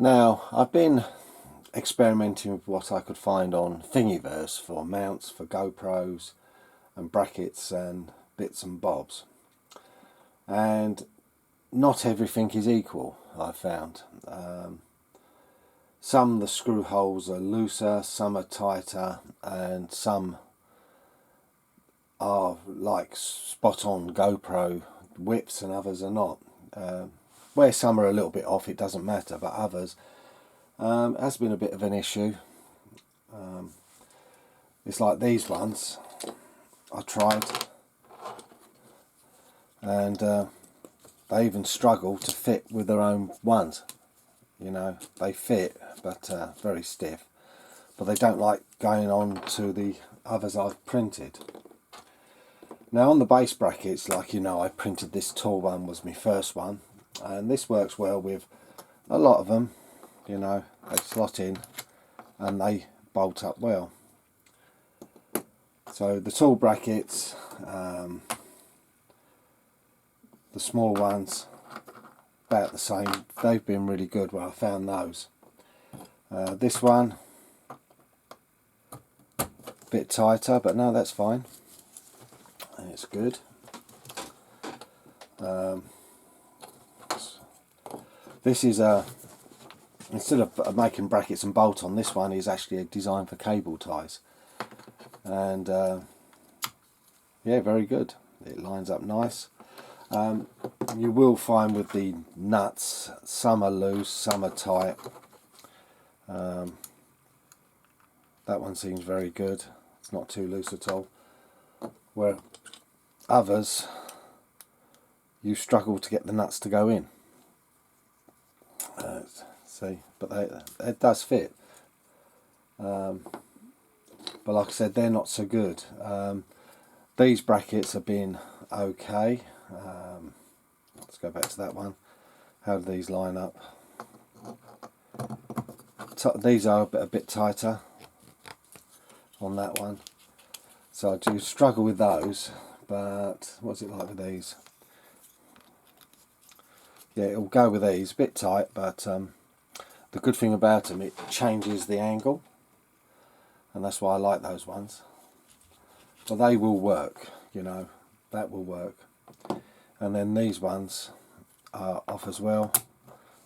Now, I've been experimenting with what I could find on Thingiverse for mounts for GoPros and brackets and bits and bobs. And not everything is equal, I've found. Some the screw holes are looser, some are tighter, and some are like spot on GoPro widths and others are not. Where some are a little bit off, it doesn't matter, but others has been a bit of an issue. It's like these ones I tried, and they even struggle to fit with their own ones. You know, they fit, but very stiff. But they don't like going on to the others I've printed. Now on the base brackets, like you know, I printed this tall one, was my first one, and this works well with a lot of them. You know, they slot in and they bolt up well. So the tall brackets, the small ones, about the same. They've been really good when I found those. This one, a bit tighter, but no, that's fine. And it's good. This is instead of making brackets and bolt on, this one is actually designed for cable ties. And yeah, very good. It lines up nice. You will find with the nuts, some are loose, some are tight. That one seems very good. It's not too loose at all. Where others, you struggle to get the nuts to go in. See, but it does fit. But like I said, they're not so good. These brackets have been okay. Let's go back to that one. How do these line up? These are a bit tighter on that one. So I do struggle with those, but what's it like with these? Yeah, it'll go with these, a bit tight, but the good thing about them, it changes the angle, and that's why I like those ones. But they will work, you know, that will work. And then these ones are off as well.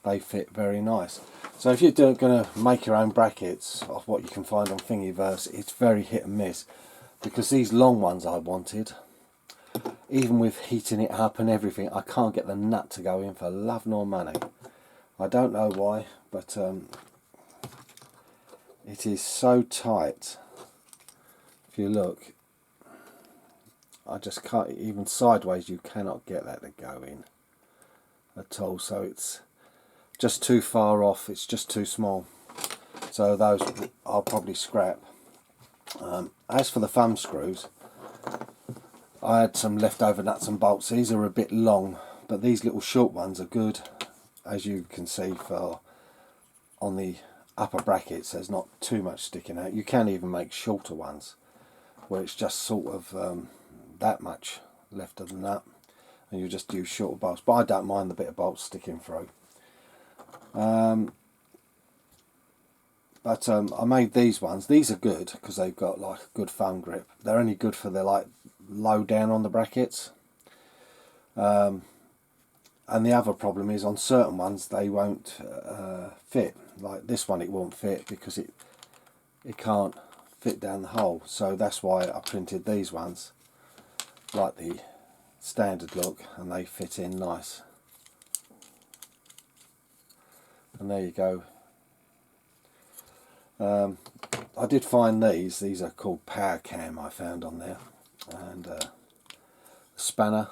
They fit very nice. So if you're going to make your own brackets of what you can find on Thingiverse, it's very hit and miss, because these long ones I wanted, even with heating it up and everything, I can't get the nut to go in for love nor money. I don't know why, but it is so tight. If you look, I just can't, even sideways you cannot get that to go in at all. So it's just too far off, it's just too small. So those I'll probably scrap. As for the thumb screws, I had some leftover nuts and bolts. These are a bit long, but these little short ones are good. As you can see, for on the upper brackets, there's not too much sticking out. You can even make shorter ones, where it's just sort of that much left of the nut, and you just use shorter bolts. But I don't mind the bit of bolts sticking through. But I made these ones. These are good because they've got like a good thumb grip. They're only good for the like low down on the brackets. And the other problem is on certain ones they won't fit. Like this one, it won't fit because it can't fit down the hole. So that's why I printed these ones like the standard look, and they fit in nice. And there you go. I did find these are called Power Cam, I found on there, and spanner,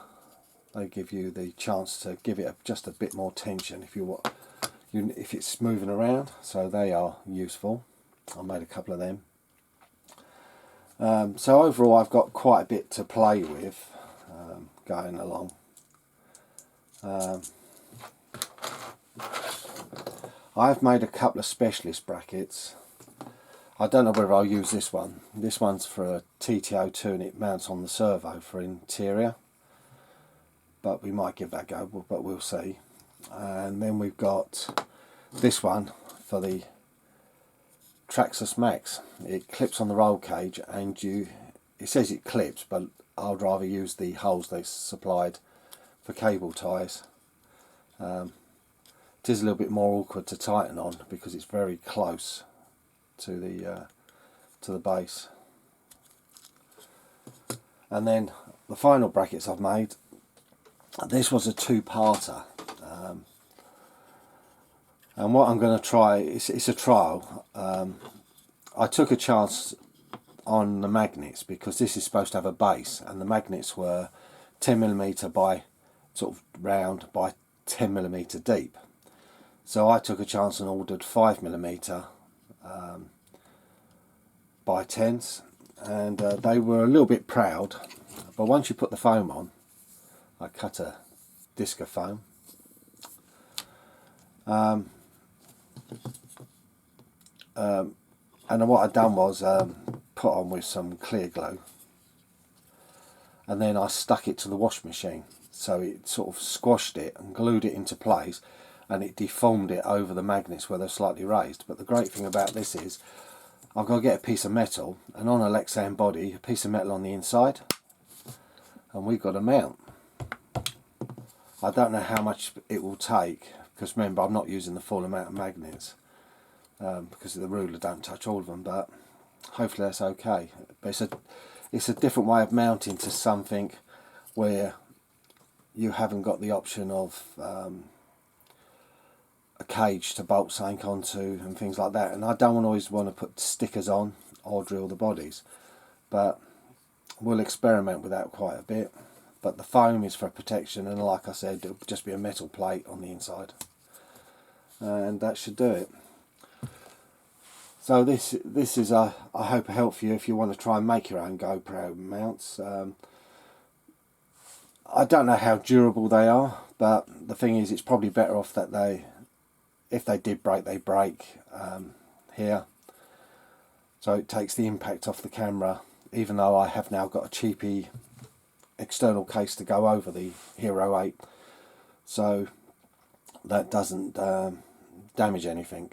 they give you the chance to give it just a bit more tension if it's moving around, so they are useful. I made a couple of them. So overall I've got quite a bit to play with going along. I've made a couple of specialist brackets. I don't know whether I'll use this one. This one's for a TTO2 and it mounts on the servo for interior. But we might give that a go, but we'll see. And then we've got this one for the Traxxas Max, it clips on the roll cage, and it says it clips, but I'd rather use the holes they supplied for cable ties. It is a little bit more awkward to tighten on because it's very close to the base. And then the final brackets I've made, this was a two-parter, and what I'm going to try, it's a trial. I took a chance on the magnets because this is supposed to have a base, and the magnets were 10mm by sort of round by 10mm deep. So I took a chance and ordered 5mm by 10s, and they were a little bit proud, but once you put the foam on, I cut a disc of foam, and what I'd done was put on with some clear glue, and then I stuck it to the wash machine, so it sort of squashed it and glued it into place, and it deformed it over the magnets where they're slightly raised. But the great thing about this is I've got to get a piece of metal, and on a Lexan body, a piece of metal on the inside, and we've got a mount. I don't know how much it will take, because remember, I'm not using the full amount of magnets, because the ruler don't touch all of them, but hopefully that's okay. But it's a different way of mounting to something where you haven't got the option of a cage to bolt something onto and things like that, and I don't always want to put stickers on or drill the bodies, but we'll experiment with that quite a bit. But the foam is for protection, and like I said, it'll just be a metal plate on the inside, and that should do it. So this is I hope a help for you if you want to try and make your own GoPro mounts. I don't know how durable they are, but the thing is, it's probably better off that if they did break, they break here, so it takes the impact off the camera, even though I have now got a cheapy external case to go over the Hero 8, so that doesn't damage anything.